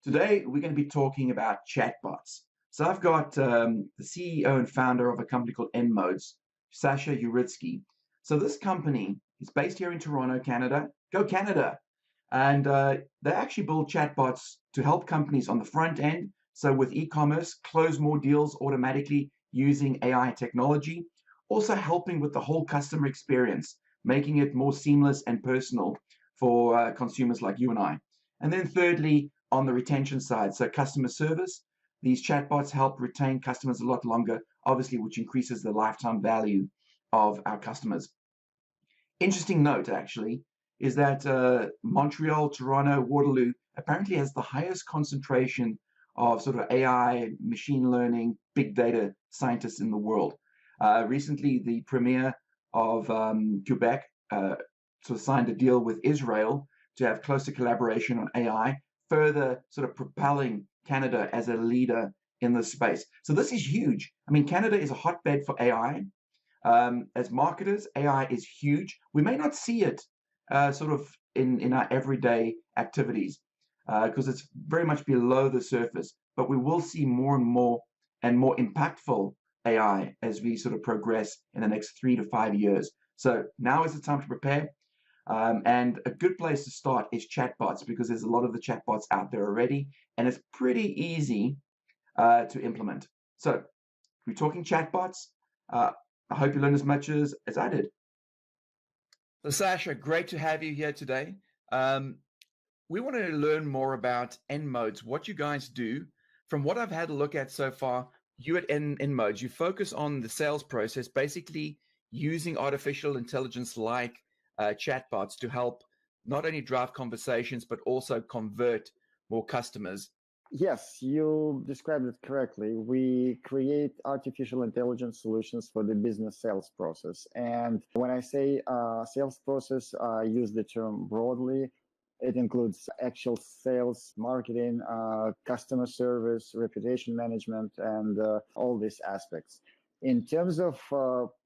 Today, we're going to be talking about chatbots. So I've got the CEO and founder of a company called nModes, Sasha Uritsky. So this company is based here in Toronto, Canada. Go Canada! And they actually build chatbots to help companies on the front end. So with e-commerce, close more deals automatically using AI technology. Also helping with the whole customer experience, making it more seamless and personal for consumers like you and I. And then thirdly, on the retention side, so customer service, these chatbots help retain customers a lot longer, obviously, which increases the lifetime value of our customers. Interesting note, actually, is that Montreal, Toronto, Waterloo apparently has the highest concentration of sort of AI, machine learning, big data scientists in the world. Recently, the premier of Quebec sort of signed a deal with Israel to have closer collaboration on AI, further sort of propelling Canada as a leader in this space. So this is huge. I mean, Canada is a hotbed for AI. As marketers, AI is huge. We may not see it sort of in our everyday activities because it's very much below the surface, but we will see more and more impactful AI as we sort of progress in the next 3 to 5 years. So now is the time to prepare. And a good place to start is chatbots because there's a lot of the chatbots out there already, and it's pretty easy to implement. So we're talking chatbots. I hope you learned as much as I did. So, Sasha, great to have you here today. We want to learn more about nModes, what you guys do. From what I've had a look at so far, you at nModes, you focus on the sales process, basically using artificial intelligence like chatbots to help not only drive conversations, but also convert more customers. Yes, you described it correctly. We create artificial intelligence solutions for the business sales process. And when I say sales process, I use the term broadly. It includes actual sales, marketing, customer service, reputation management, and all these aspects. In terms of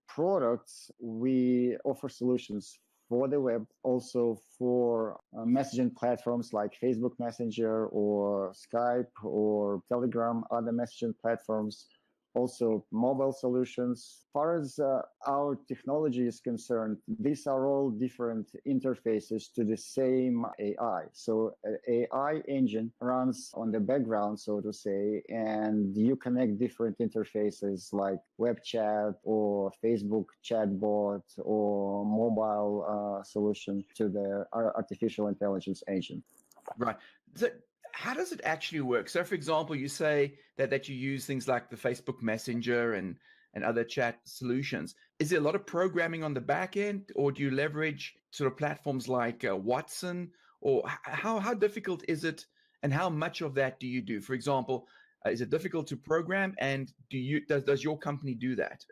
products, we offer solutions for the web, also for messaging platforms like Facebook Messenger or Skype or Telegram, other messaging platforms, also mobile solutions. As far as our technology is concerned, these are all different interfaces to the same AI. So an AI engine runs on the background, so to say, and you connect different interfaces like web chat or Facebook chatbot or mobile solution to the artificial intelligence engine. Right. So how does it actually work? So, for example, you say that you use things like the Facebook Messenger and other chat solutions. Is there a lot of programming on the back end, or do you leverage sort of platforms like Watson? Or how difficult is it, and how much of that do you do? For example, is it difficult to program, and does your company do that?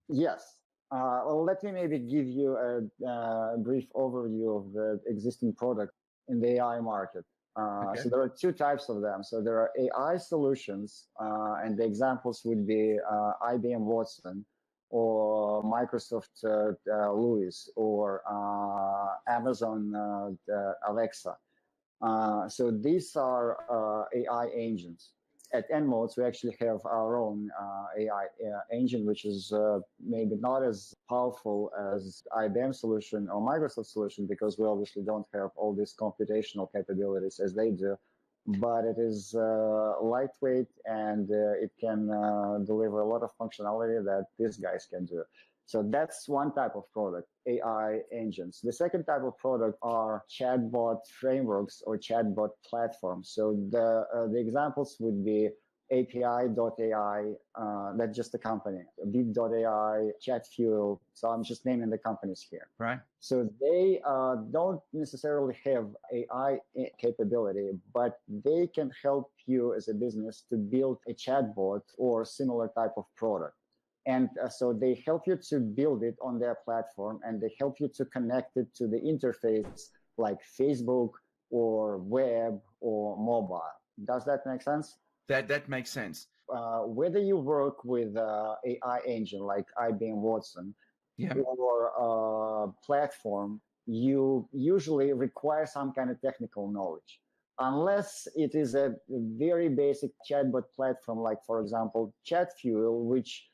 Yes. Well, let me maybe give you a brief overview of the existing product in the AI market. Okay. So there are two types of them. So there are AI solutions, and the examples would be IBM Watson or Microsoft Lewis or Amazon Alexa. So these are AI engines. At nModes, we actually have our own AI engine, which is maybe not as powerful as IBM solution or Microsoft solution, because we obviously don't have all these computational capabilities as they do. But it is lightweight, and it can deliver a lot of functionality that these guys can do. So that's one type of product, AI engines. The second type of product are chatbot frameworks or chatbot platforms. So the examples would be API.AI, that's just a company, Bit.AI, ChatFuel. So I'm just naming the companies here. Right. So they don't necessarily have AI capability, but they can help you as a business to build a chatbot or similar type of product. And so they help you to build it on their platform, and they help you to connect it to the interface like Facebook or web or mobile. Does that make sense? That makes sense. Whether you work with AI engine like IBM Watson, Yeah, or platform, you usually require some kind of technical knowledge. unless it is a very basic chatbot platform, like, for example, ChatFuel, which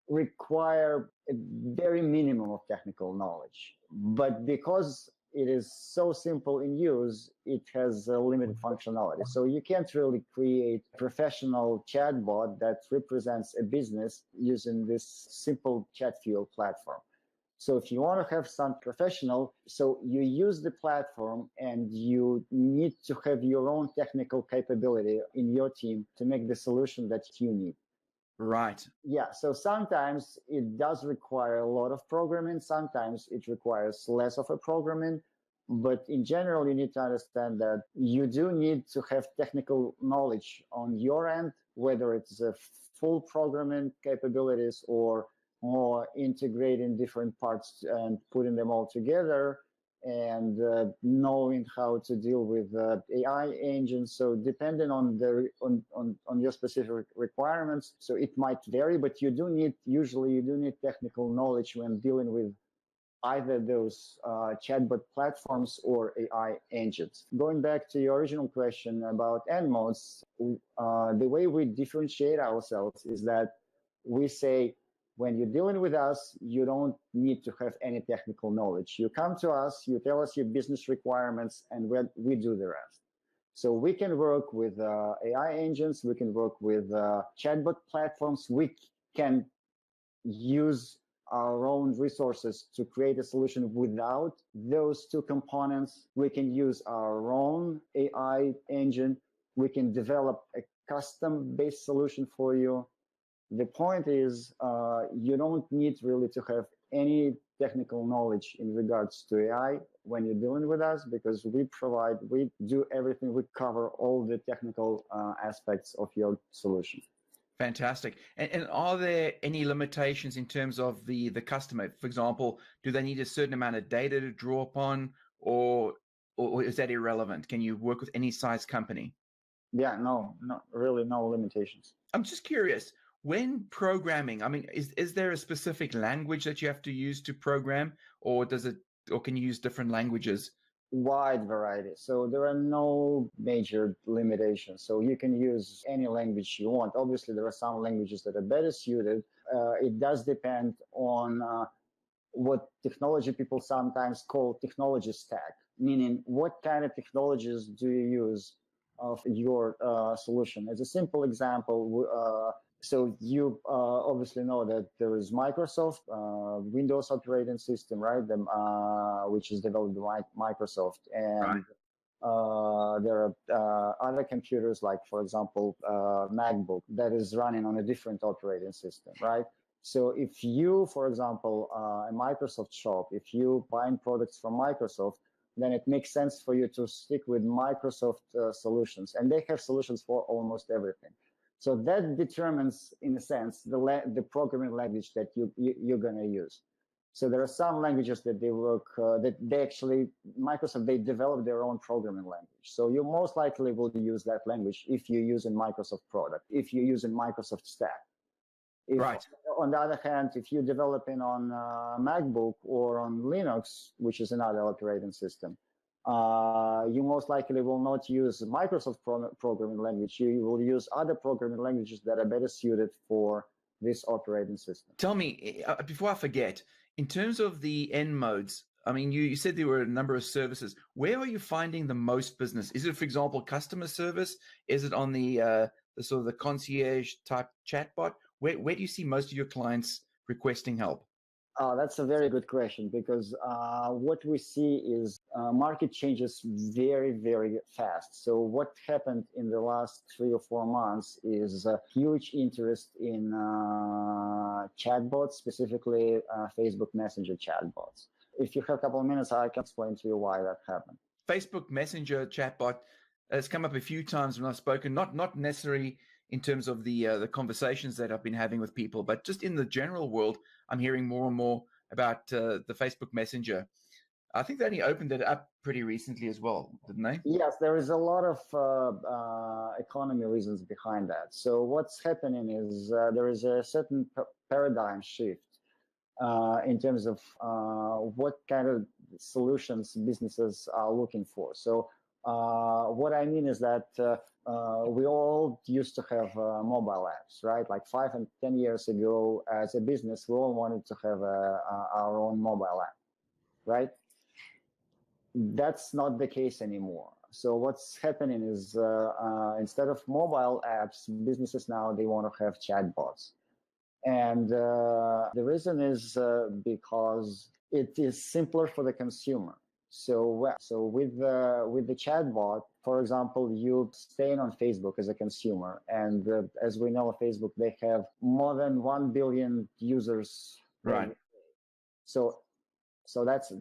require a very minimum of technical knowledge. But because it is so simple in use, it has a limited functionality. So you can't really create a professional chatbot that represents a business using this simple ChatFuel platform. So if you want to have some professional, so you use the platform and you need to have your own technical capability in your team to make the solution that you need. Right. Yeah, so sometimes it does require a lot of programming, sometimes it requires less of a programming, but in general, you need to understand that you do need to have technical knowledge on your end, whether it's a full programming capabilities or more integrating different parts and putting them all together, and knowing how to deal with AI engines. So depending on the on your specific requirements, so it might vary, but usually you do need technical knowledge when dealing with either those chatbot platforms or AI engines. Going back to your original question about nModes, the way we differentiate ourselves is that we say, when you're dealing with us, you don't need to have any technical knowledge. You come to us, you tell us your business requirements, and we do the rest. So we can work with AI engines, we can work with chatbot platforms, we can use our own resources to create a solution without those two components. We can use our own AI engine. We can develop a custom-based solution for you. The point is, you don't need really to have any technical knowledge in regards to AI when you're dealing with us, because we do everything. We cover all the technical aspects of your solution. Fantastic. And are there any limitations in terms of the customer? For example, do they need a certain amount of data to draw upon, or is that irrelevant? Can you work with any size company? Yeah, no, really no limitations. I'm just curious, when programming, I mean, is there a specific language that you have to use to program, or can you use different languages? Wide variety. So there are no major limitations. So you can use any language you want. Obviously, there are some languages that are better suited. It does depend on what technology people sometimes call technology stack, meaning what kind of technologies do you use of your solution. As a simple example, so you obviously know that there is Microsoft Windows operating system, right? Which is developed by Microsoft, and there are other computers, like, for example, MacBook, that is running on a different operating system, right? So if you, for example, a Microsoft shop, if you buying products from Microsoft, then it makes sense for you to stick with Microsoft solutions, and they have solutions for almost everything. So that determines, in a sense, the programming language that you're going to use. So there are some languages that they work, Microsoft, they develop their own programming language. So you most likely will use that language if you're using Microsoft product, if you're using Microsoft stack. Right. On the other hand, if you're developing on MacBook or on Linux, which is another operating system, you most likely will not use Microsoft programming language. You will use other programming languages that are better suited for this operating system. Tell me, before I forget, in terms of the nModes, I mean, you said there were a number of services. Where are you finding the most business? Is it, for example, customer service? Is it on the sort of the concierge type chatbot? Where do you see most of your clients requesting help? That's a very good question, because what we see is market changes very, very fast. So what happened in the last 3 or 4 months is a huge interest in chatbots, specifically Facebook Messenger chatbots. If you have a couple of minutes, I can explain to you why that happened. Facebook Messenger chatbot has come up a few times when I've spoken, not necessarily in terms of the conversations that I've been having with people, but just in the general world, I'm hearing more and more about the Facebook Messenger. I think they only opened it up pretty recently as well, didn't they? Yes, there is a lot of economy reasons behind that. So what's happening is there is a certain paradigm shift in terms of what kind of solutions businesses are looking for. So What I mean is that we all used to have mobile apps, right? Like 5 and 10 years ago, as a business, we all wanted to have our own mobile app, right? That's not the case anymore. So what's happening is instead of mobile apps, businesses now, they want to have chatbots. And the reason is because it is simpler for the consumer. So with the chatbot, for example, you staying on Facebook as a consumer, and as we know, Facebook, they have more than 1 billion users. Right. So that's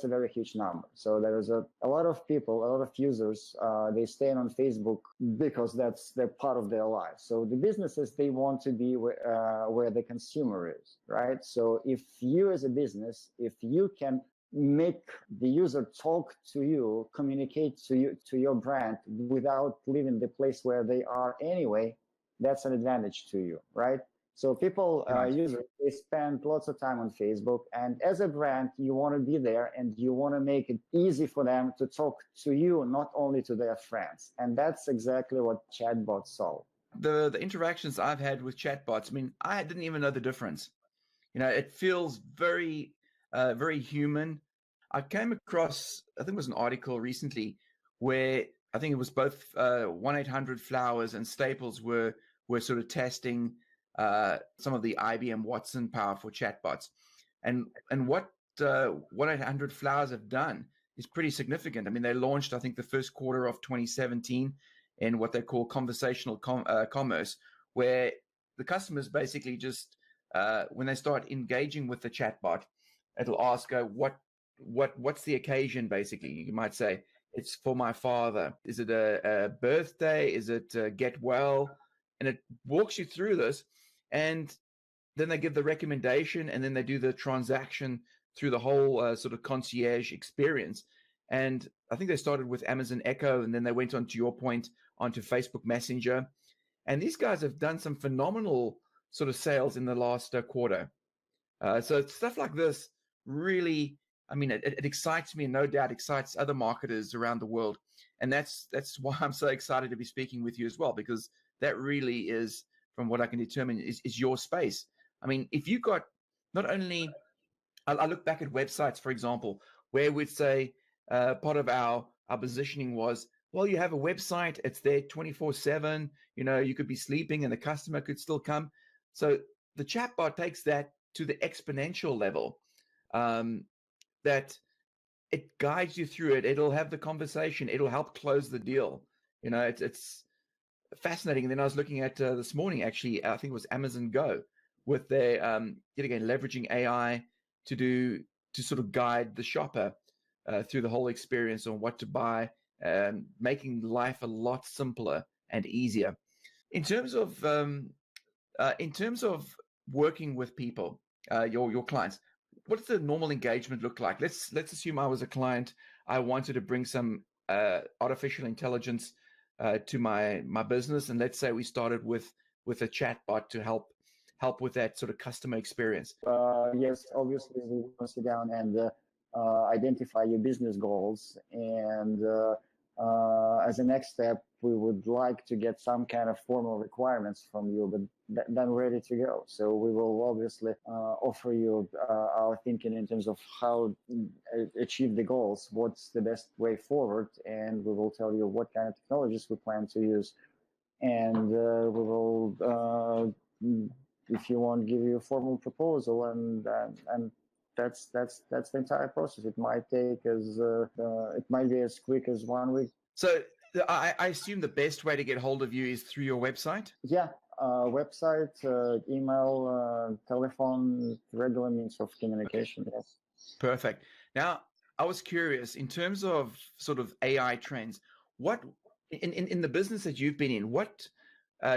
a very huge number. So there is a lot of people, a lot of users, they stay on Facebook because they're part of their life. So the businesses, they want to be where the consumer is, right? So if you as a business, if you can make the user talk to you, communicate to your brand without leaving the place where they are anyway, that's an advantage to you, right? So people, users, they spend lots of time on Facebook, and as a brand, you want to be there and you want to make it easy for them to talk to you, not only to their friends. And that's exactly what chatbots solve. The interactions I've had with chatbots, I mean, I didn't even know the difference. It feels very, very human. I came across, I think it was an article recently where I think it was both 1-800-Flowers and Staples were sort of testing some of the IBM Watson power for chatbots. And what 1-800-Flowers have done is pretty significant. I mean, they launched, I think, the first quarter of 2017 in what they call conversational commerce, where the customers basically just, when they start engaging with the chatbot, it'll ask, what's the occasion, basically. You might say, it's for my father. Is it a birthday? Is it get well? And it walks you through this. And then they give the recommendation, and then they do the transaction through the whole sort of concierge experience. And I think they started with Amazon Echo, and then they went on, to your point, onto Facebook Messenger. And these guys have done some phenomenal sort of sales in the last quarter. So stuff like this really, I mean, it excites me, and no doubt excites other marketers around the world. And that's why I'm so excited to be speaking with you as well, because that really is, from what I can determine, is your space. I mean, if you got not only, I look back at websites, for example, where we'd say part of our positioning was, well, you have a website, it's there 24/7, you could be sleeping and the customer could still come. So the chatbot takes that to the exponential level, that it guides you through it. It'll have the conversation. It'll help close the deal. It's fascinating. And then I was looking at this morning, actually, I think it was Amazon Go, with their, yet again, leveraging AI to sort of guide the shopper through the whole experience on what to buy, making life a lot simpler and easier. In terms of working with people, your clients, what does the normal engagement look like? Let's assume I was a client. I wanted to bring some artificial intelligence to my business, and let's say we started with a chatbot to help with that sort of customer experience. Yes, obviously we want to sit down and identify your business goals, and as a next step, we would like to get some kind of formal requirements from you, but then ready to go. So we will obviously offer you our thinking in terms of how achieve the goals, what's the best way forward, and we will tell you what kind of technologies we plan to use, and we will, if you want, give you a formal proposal, and that's the entire process. It might take it might be as quick as 1 week. So I assume the best way to get hold of you is through your website? Yeah, website, email, telephone, regular means of communication, yes. Perfect. Now, I was curious, in terms of sort of AI trends, what, in the business that you've been in, what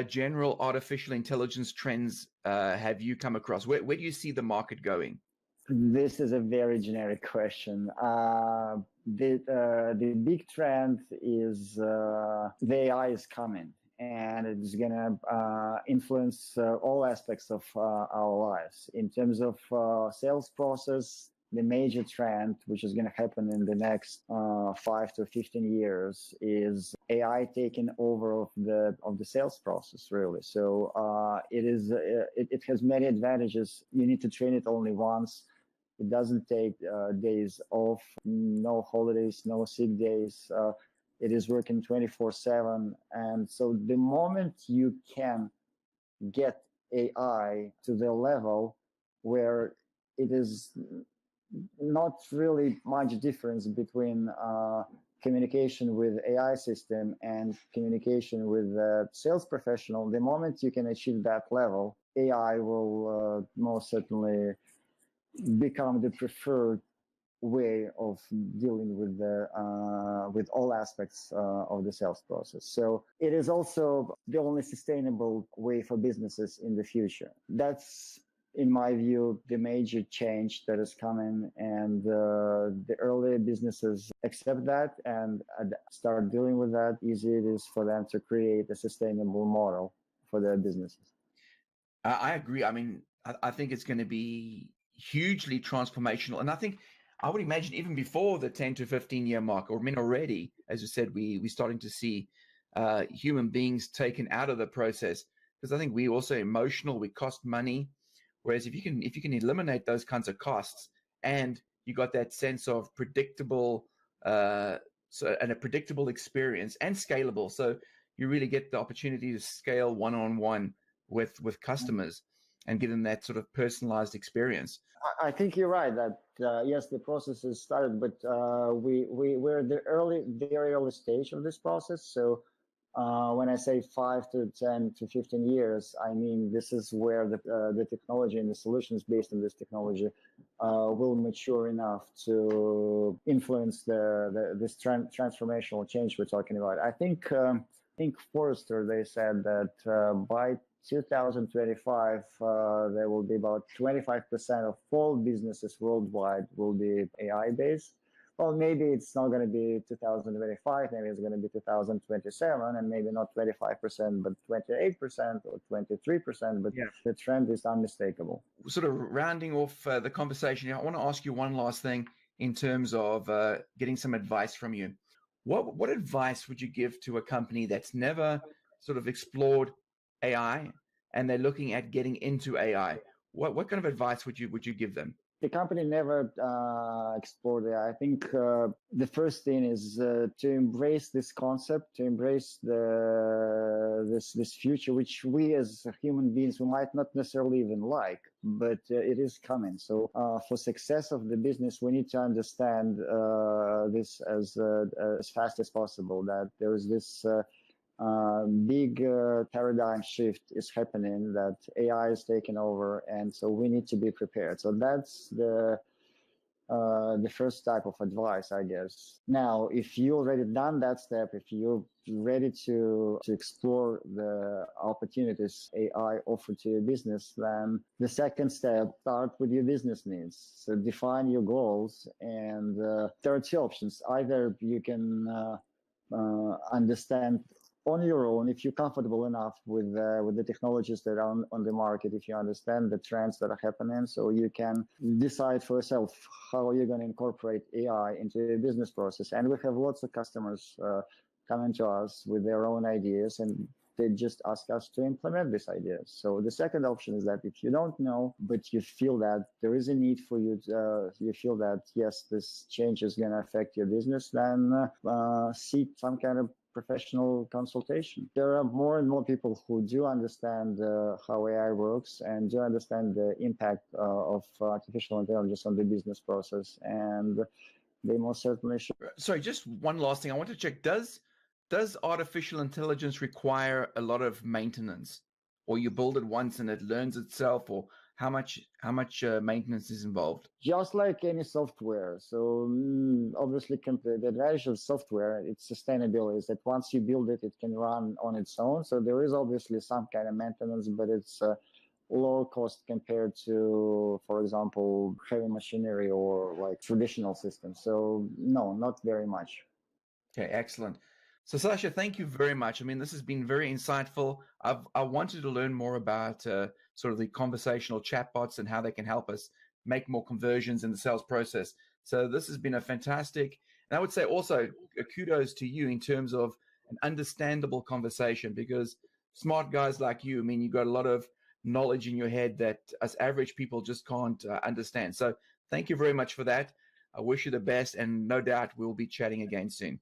general artificial intelligence trends have you come across? Where do you see the market going? This is a very generic question. The big trend is the AI is coming, and it's going to influence all aspects of our lives in terms of sales process, the major trend, which is going to happen in the next 5 to 15 years, is AI taking over of the sales process, really. So it has many advantages. You need to train it only once. It doesn't take days off, no holidays, no sick days. It is working 24/7. And so the moment you can get AI to the level where it is not really much difference between communication with AI system and communication with a sales professional, the moment you can achieve that level, AI will most certainly become the preferred way of dealing with with all aspects of the sales process. So it is also the only sustainable way for businesses in the future. That's, in my view, the major change that is coming, and the early businesses accept that and start dealing with that. Easy it is for them to create a sustainable model for their businesses. I agree. I mean, I think it's going to be hugely transformational. And I would imagine even before the 10 to 15 year mark, or I mean, already, as you said, we're starting to see human beings taken out of the process, because I think we're also emotional, we cost money. Whereas if you can eliminate those kinds of costs, and you got that sense of predictable, and a predictable experience and scalable, so you really get the opportunity to scale one-on-one with customers and give them that sort of personalized experience. I think you're right that yes, the process has started, but we're at the very early stage of this process. So when I say 5 to 10 to 15 years, I mean this is where the technology and the solutions based on this technology will mature enough to influence this transformational change we're talking about. I think Forrester, they said that by 2025, there will be about 25% of all businesses worldwide will be AI based. Well, maybe it's not going to be 2025, maybe it's going to be 2027, and maybe not 25%, but 28% or 23%, but the trend is unmistakable. Sort of rounding off the conversation, I want to ask you one last thing in terms of getting some advice from you. What advice would you give to a company that's never sort of explored AI and they're looking at getting into AI? What kind of advice would you give them? The company never explored AI. I think the first thing is to embrace this concept, to embrace this future, which we as human beings we might not necessarily even like, but it is coming. So for success of the business, we need to understand this as fast as possible. That there is this big paradigm shift is happening, that AI is taking over, and so we need to be prepared. So that's the first type of advice, I guess. Now, if you already done that step, if you're ready to explore the opportunities AI offer to your business, then the second step, start with your business needs. So define your goals, and there are two options. Either you can understand on your own, if you're comfortable enough with the technologies that are on the market, if you understand the trends that are happening, so you can decide for yourself how you're going to incorporate AI into your business process. And we have lots of customers coming to us with their own ideas, and they just ask us to implement these ideas. So the second option is that if you don't know, but you feel that there is a need for you, you feel that, yes, this change is going to affect your business, then seek some kind of professional consultation. There are more and more people who do understand how AI works and do understand the impact of artificial intelligence on the business process, and they most certainly should. Sorry, just one last thing. I want to check, does artificial intelligence require a lot of maintenance, or you build it once and it learns itself, or how much maintenance is involved? Just like any software. So obviously the advantage of software, its sustainability, is that once you build it, it can run on its own. So there is obviously some kind of maintenance, but it's low cost compared to, for example, heavy machinery or like traditional systems. So no, not very much. Okay, excellent. So Sasha, thank you very much. I mean, this has been very insightful. I wanted to learn more about sort of the conversational chatbots and how they can help us make more conversions in the sales process. So this has been a fantastic, and I would say also kudos to you in terms of an understandable conversation, because smart guys like you, I mean, you've got a lot of knowledge in your head that us average people just can't understand. So thank you very much for that. I wish you the best, and no doubt we'll be chatting again soon.